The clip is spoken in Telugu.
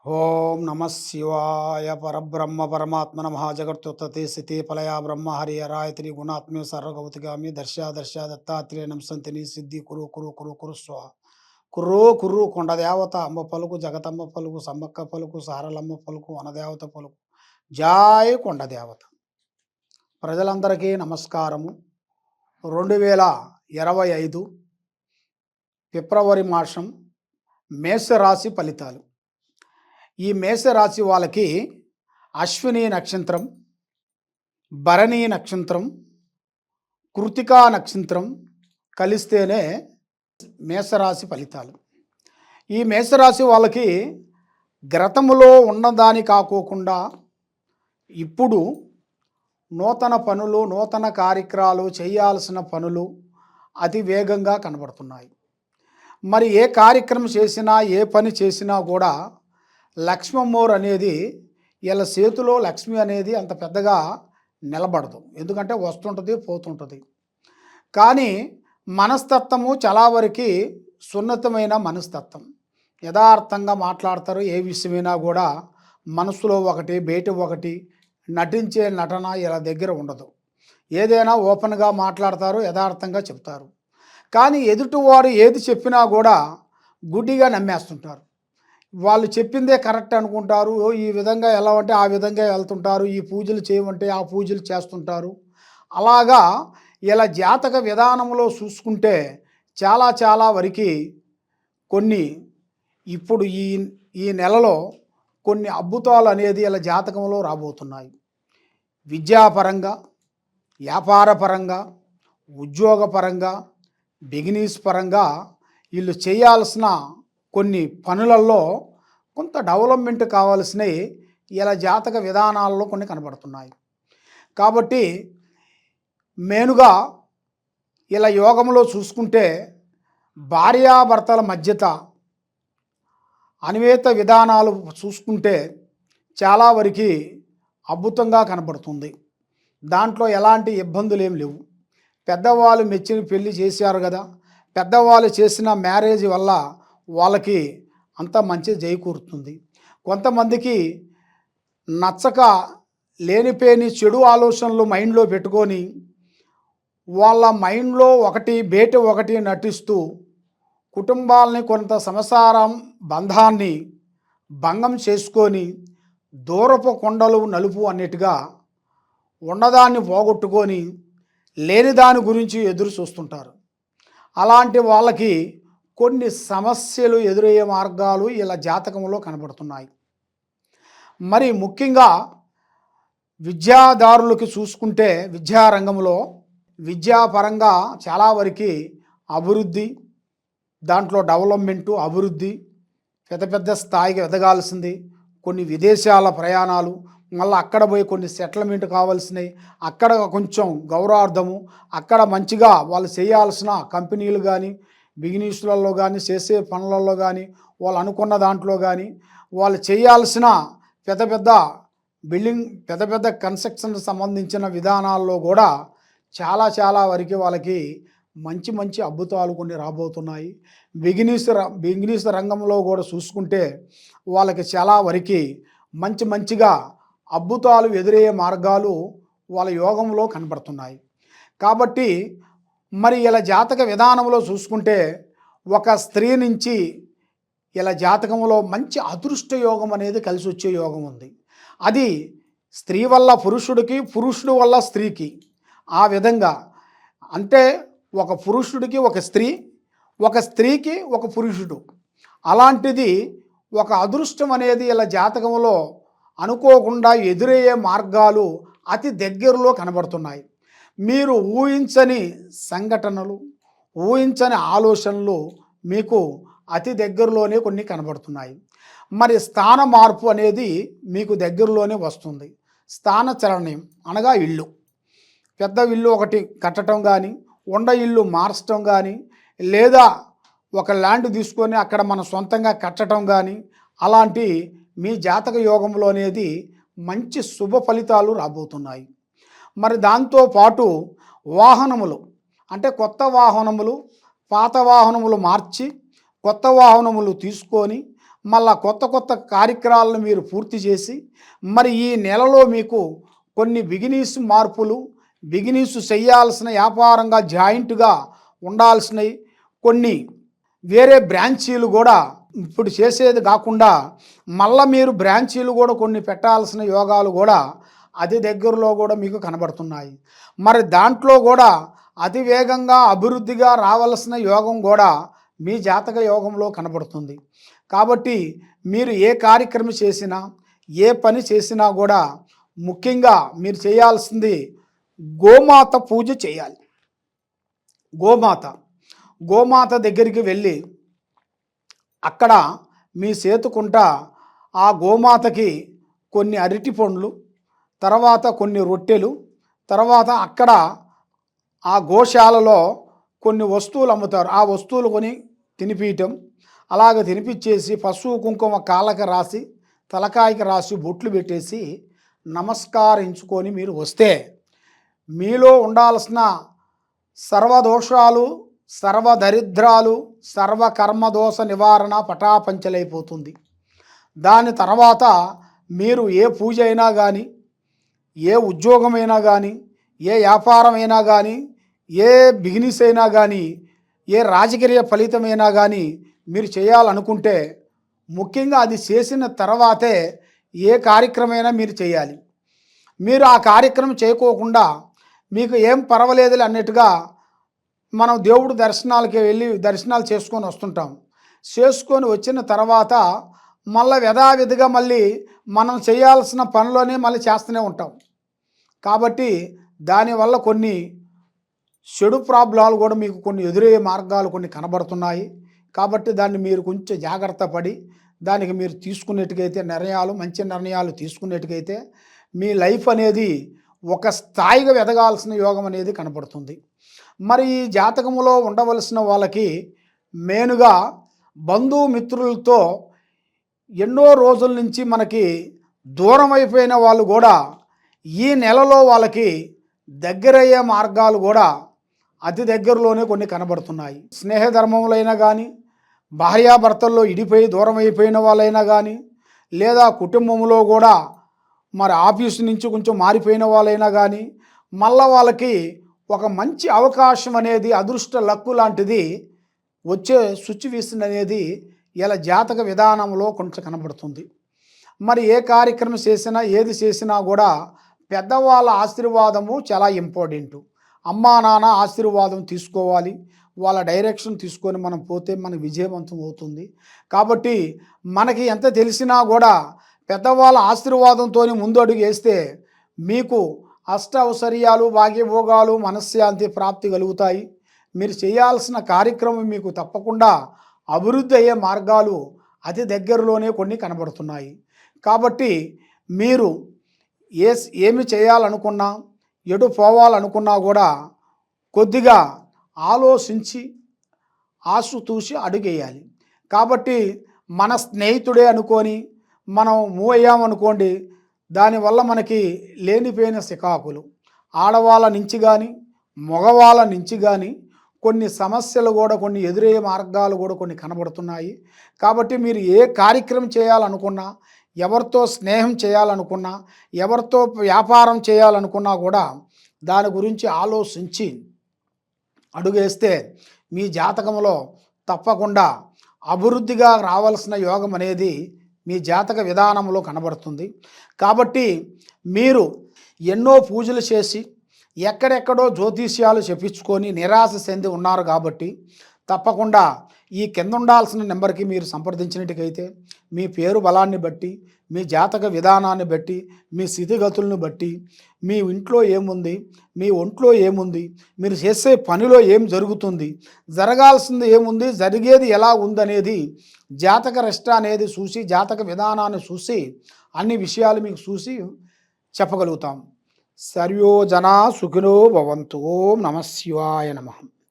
ఓం నమ శివాయ పరబ్రహ్మ పరమాత్మన మహాజగత్తుత్తే స్థితి పలయా బ్రహ్మ హరి హరాయత్రి గుణాత్మ్య సర్వగౌతిగామి దర్శ దత్తాత్రేయ నమసంతిని సిద్ధి కురు కురు కురు కురు స్వాహ కుర్రో కుర్రు కొండ దేవత అమ్మ పలుకు జగతమ్మ పలుకు సమ్మక్క పలుకు సారలమ్మ పలుకు వనదేవత పలుకు జాయ్ కొండ దేవత. ప్రజలందరికీ నమస్కారము. 2025 ఫిబ్రవరి మాసం మేషరాశి ఫలితాలు. ఈ మేషరాశి వాళ్ళకి అశ్విని నక్షత్రం, భరణి నక్షత్రం, కృతికా నక్షత్రం కలిస్తేనే మేషరాశి ఫలితాలు. ఈ మేషరాశి వాళ్ళకి గతములో ఉన్నదాని కాకోకుండా ఇప్పుడు నూతన పనులు, నూతన కార్యక్రమాలు చేయాల్సిన పనులు అతి వేగంగా కనబడుతున్నాయి. మరి ఏ కార్యక్రమం చేసినా, ఏ పని చేసినా కూడా లక్ష్మమ్మోర్ అనేది వీళ్ళ చేతిలో లక్ష్మి అనేది అంత పెద్దగా నిలబడదు. ఎందుకంటే వస్తుంటుంది, పోతుంటుంది. కానీ మనస్తత్వము చాలా వరకు సున్నితమైన మనస్తత్వం. యథార్థంగా మాట్లాడతారు. ఏ విషయమైనా కూడా మనసులో ఒకటి, బయట ఒకటి, నటించే నటన ఇలా దగ్గర ఉండదు. ఏదైనా ఓపెన్గా మాట్లాడతారు, యథార్థంగా చెప్తారు. కానీ ఎదుటివారు ఏది చెప్పినా కూడా గుడ్డిగా నమ్మేస్తుంటారు. వాళ్ళు చెప్పిందే కరెక్ట్ అనుకుంటారు. ఈ విధంగా ఎలా అంటే ఆ విధంగా వెళ్తుంటారు. ఈ పూజలు చేయమంటే ఆ పూజలు చేస్తుంటారు. అలాగా ఇలా జాతక విధానంలో చూసుకుంటే చాలా చాలా వరకు కొన్ని ఇప్పుడు ఈ నెలలో కొన్ని అద్భుతాలు అనేది ఇలా జాతకంలో రాబోతున్నాయి. విద్యాపరంగా, వ్యాపారపరంగా, ఉద్యోగపరంగా, బిజినెస్ పరంగా వీళ్ళు చేయాల్సిన కొన్ని పనులలో కొంత డెవలప్మెంట్ కావాల్సినవి ఇలా జాతక విధానాల్లో కొన్ని కనబడుతున్నాయి. కాబట్టి మెయిన్గా ఇలా యోగంలో చూసుకుంటే భార్యాభర్తల మధ్యత అన్వేత విధానాలు చూసుకుంటే చాలా వరకు అద్భుతంగా కనబడుతుంది. దాంట్లో ఎలాంటి ఇబ్బందులు ఏం లేవు. పెద్దవాళ్ళు మెచ్చిన పెళ్లి చేశారు కదా, పెద్దవాళ్ళు చేసిన మ్యారేజ్ వల్ల వాళ్ళకి అంత మంచి చేకూరుతుంది. కొంతమందికి నచ్చక లేనిపోని చెడు ఆలోచనలు మైండ్లో పెట్టుకొని వాళ్ళ మైండ్లో ఒకటి బయట ఒకటి నటిస్తూ కుటుంబాలని కొంత సంసారం బంధాన్ని భంగం చేసుకొని దూరపు కొండలు నలుపు అన్నట్టుగా ఉన్నదాన్ని పోగొట్టుకొని లేని దాని గురించి ఎదురు చూస్తుంటారు. అలాంటి వాళ్ళకి కొన్ని సమస్యలు ఎదురయ్యే మార్గాలు ఇలా జాతకంలో కనబడుతున్నాయి. మరి ముఖ్యంగా విద్యాదారులకి చూసుకుంటే విద్యారంగంలో విద్యాపరంగా చాలా వరకు అభివృద్ధి, దాంట్లో డెవలప్మెంటు, అభివృద్ధి పెద్ద పెద్ద స్థాయికి ఎదగాల్సింది. కొన్ని విదేశాల ప్రయాణాలు, మళ్ళీ అక్కడ పోయి కొన్ని సెటిల్మెంట్ కావాల్సినవి, అక్కడ కొంచెం గౌరవార్థము, అక్కడ మంచిగా వాళ్ళు చేయాల్సిన కంపెనీలు కానీ, బిజినెస్లలో కానీ, చేసే పనులలో కానీ, వాళ్ళు అనుకున్న దాంట్లో కానీ, వాళ్ళు చేయాల్సిన పెద్ద పెద్ద బిల్డింగ్, పెద్ద పెద్ద కన్స్ట్రక్షన్ సంబంధించిన విధానాల్లో కూడా చాలా చాలా వరకు వాళ్ళకి మంచి మంచి అద్భుతాలు కొన్ని రాబోతున్నాయి. బిజినెస్ రంగంలో కూడా చూసుకుంటే వాళ్ళకి చాలా వరకు మంచిగా అద్భుతాలు ఎదురయ్యే మార్గాలు వాళ్ళ యోగంలో కనబడుతున్నాయి. కాబట్టి మరి ఇలా జాతక విధానంలో చూసుకుంటే ఒక స్త్రీ నుంచి ఇలా జాతకంలో మంచి అదృష్ట యోగం అనేది కలిసి వచ్చే యోగం ఉంది. అది స్త్రీ వల్ల పురుషుడికి, పురుషుడు వల్ల స్త్రీకి. ఆ విధంగా అంటే ఒక పురుషుడికి ఒక స్త్రీ, ఒక స్త్రీకి ఒక పురుషుడు. అలాంటిది ఒక అదృష్టం అనేది ఇలా జాతకంలో అనుకోకుండా ఎదురయ్యే మార్గాలు అతి దగ్గరలో కనబడుతున్నాయి. మీరు ఊహించని సంఘటనలు, ఊహించని ఆలోచనలు మీకు అతి దగ్గరలోనే కొన్ని కనబడుతున్నాయి. మరి స్థాన మార్పు అనేది మీకు దగ్గరలోనే వస్తుంది. స్థాన చలనం అనగా ఇల్లు, పెద్ద ఇల్లు ఒకటి కట్టడం కానీ, ఉండ ఇల్లు మార్చడం కానీ, లేదా ఒక ల్యాండ్ తీసుకొని అక్కడ మన సొంతంగా కట్టడం కానీ, అలాంటి మీ జాతక యోగంలో అనేది మంచి శుభ ఫలితాలు రాబోతున్నాయి. మరి దాంతోపాటు వాహనములు అంటే కొత్త వాహనములు, పాత వాహనములు మార్చి కొత్త వాహనములు తీసుకొని మళ్ళా కొత్త కొత్త కార్యక్రమాలను మీరు పూర్తి చేసి మరి ఈ నెలలో మీకు కొన్ని బిగినీస్ మార్పులు బిగినీస్ చేయాల్సిన వ్యాపారంగా జాయింట్గా ఉండాల్సినవి కొన్ని వేరే బ్రాంచీలు కూడా ఇప్పుడు చేసేది కాకుండా మళ్ళీ మీరు బ్రాంచీలు కూడా కొన్ని పెట్టాల్సిన యోగాలు కూడా అతి దగ్గరలో కూడా మీకు కనబడుతున్నాయి. మరి దాంట్లో కూడా అతి వేగంగా అభివృద్ధిగా రావాల్సిన యోగం కూడా మీ జాతక యోగంలో కనబడుతుంది. కాబట్టి మీరు ఏ కార్యక్రమం చేసినా ఏ పని చేసినా కూడా ముఖ్యంగా మీరు చేయాల్సింది గోమాత పూజ చేయాలి. గోమాత దగ్గరికి వెళ్ళి అక్కడ మీ సేతుకుంట ఆ గోమాతకి కొన్ని అరటి పండ్లు, తర్వాత కొన్ని రొట్టెలు, తర్వాత అక్కడ ఆ గోశాలలో కొన్ని వస్తువులు అమ్ముతారు, ఆ వస్తువులు కొని తినిపించటం. అలాగ తినిపించేసి పసుపు కుంకుమ కాళ్ళకి రాసి తలకాయకి రాసి బొట్లు పెట్టేసి నమస్కరించుకొని మీరు వస్తే మీలో ఉండాల్సిన సర్వదోషాలు, సర్వదరిద్రాలు, సర్వకర్మదోష నివారణ పటాపంచలైపోతుంది. దాని తర్వాత మీరు ఏ పూజ అయినా కానీ, ఏ ఉద్యోగమైనా కానీ, ఏ వ్యాపారమైనా కానీ, ఏ బిజినెస్ అయినా కానీ, ఏ రాజకీయ ఫలితమైనా కానీ మీరు చేయాలనుకుంటే ముఖ్యంగా అది చేసిన తర్వాతే ఏ కార్యక్రమమైనా మీరు చేయాలి. మీరు ఆ కార్యక్రమం చేయకోకుండా మీకు ఏం పర్వాలేదులే అన్నట్టుగా మనం దేవుడు దర్శనాలకి వెళ్ళి దర్శనాలు చేసుకొని వస్తుంటాం. చేసుకొని వచ్చిన తర్వాత మళ్ళీ యథావిధిగా మళ్ళీ మనం చేయాల్సిన పనిలోనే మళ్ళీ చేస్తూనే ఉంటాం. కాబట్టి దానివల్ల కొన్ని చెడు ప్రాబ్లాలు కూడా మీకు కొన్ని ఎదురయ్యే మార్గాలు కొన్ని కనబడుతున్నాయి. కాబట్టి దాన్ని మీరు కొంచెం జాగ్రత్త పడి దానికి మీరు తీసుకునేట్టుకైతే మంచి నిర్ణయాలు తీసుకునేట్టుకైతే మీ లైఫ్ అనేది ఒక స్థాయిగా ఎదగాల్సిన యోగం అనేది కనబడుతుంది. మరి ఈ జాతకములో ఉండవలసిన వాళ్ళకి మెయిన్గా బంధుమిత్రులతో ఎన్నో రోజుల నుంచి మనకి దూరం అయిపోయిన వాళ్ళు కూడా ఈ నెలలో వాళ్ళకి దగ్గరయ్యే మార్గాలు కూడా అతి దగ్గరలోనే కొన్ని కనబడుతున్నాయి. స్నేహధర్మములైనా కానీ, భార్యాభర్తల్లో ఇడిపోయి దూరం అయిపోయిన వాళ్ళైనా కానీ, లేదా కుటుంబంలో కూడా మరి ఆఫీసు నుంచి కొంచెం మారిపోయిన వాళ్ళైనా కానీ మళ్ళా వాళ్ళకి ఒక మంచి అవకాశం అనేది అదృష్ట లక్కు లాంటిది వచ్చే సిచ్యువేషన్ అనేది ఇలా జాతక విధానంలో కొంచెం కనబడుతుంది. మరి ఏ కార్యక్రమం చేసినా ఏది చేసినా కూడా పెద్దవాళ్ళ ఆశీర్వాదము చాలా ఇంపార్టెంట్. అమ్మా నాన్న ఆశీర్వాదం తీసుకోవాలి. వాళ్ళ డైరెక్షన్ తీసుకొని మనం పోతే మనకు విజయవంతం అవుతుంది. కాబట్టి మనకి ఎంత తెలిసినా కూడా పెద్దవాళ్ళ ఆశీర్వాదంతో ముందు అడుగు వేస్తే మీకు అష్టౌశ్వర్యాలు, భాగ్యభోగాలు, మనశ్శాంతి ప్రాప్తి కలుగుతాయి. మీరు చేయాల్సిన కార్యక్రమం మీకు తప్పకుండా అభివృద్ధి అయ్యే మార్గాలు అతి దగ్గరలోనే కొన్ని కనబడుతున్నాయి. కాబట్టి మీరు ఏమి చేయాలనుకున్నా, ఎటు పోవాలనుకున్నా కూడా కొద్దిగా ఆలోచించి ఆశతూసి అడుగేయాలి. కాబట్టి మన స్నేహితుడే అనుకొని మనం మూవ్ అయ్యామనుకోండి, దానివల్ల మనకి లేనిపోయిన సికాకులు ఆడవాళ్ళ నుంచి కానీ మగవాళ్ళ నుంచి కానీ కొన్ని సమస్యలు కూడా కొన్ని ఎదురయ్యే మార్గాలు కూడా కొన్ని కనబడుతున్నాయి. కాబట్టి మీరు ఏ కార్యక్రమం చేయాలనుకున్నా, ఎవరితో స్నేహం చేయాలనుకున్నా, ఎవరితో వ్యాపారం చేయాలనుకున్నా కూడా దాని గురించి ఆలోచించి అడుగేస్తే మీ జాతకంలో తప్పకుండా అభివృద్ధిగా రావాల్సిన యోగం అనేది మీ జాతక విధానంలో కనబడుతుంది. కాబట్టి మీరు ఎన్నో పూజలు చేసి ఎక్కడెక్కడో జ్యోతిష్యాలు చెప్పించుకొని నిరాశ చెంది ఉన్నారు. కాబట్టి తప్పకుండా ఈ కింద ఉండాల్సిన నెంబర్కి మీరు సంప్రదించినట్టుకైతే మీ పేరు బలాన్ని బట్టి, మీ జాతక విధానాన్ని బట్టి, మీ స్థితిగతులను బట్టి, మీ ఇంట్లో ఏముంది, మీ ఒంట్లో ఏముంది, మీరు చేసే పనిలో ఏం జరుగుతుంది, జరగాల్సింది ఏముంది, జరిగేది ఎలా ఉందనేది జాతక రిష్ట అనేది చూసి, జాతక విధానాన్ని చూసి అన్ని విషయాలు మీకు చూసి చెప్పగలుగుతాం. సర్వో జనా సుఖినో భవంతు. ఓం నమః శివాయ నమః.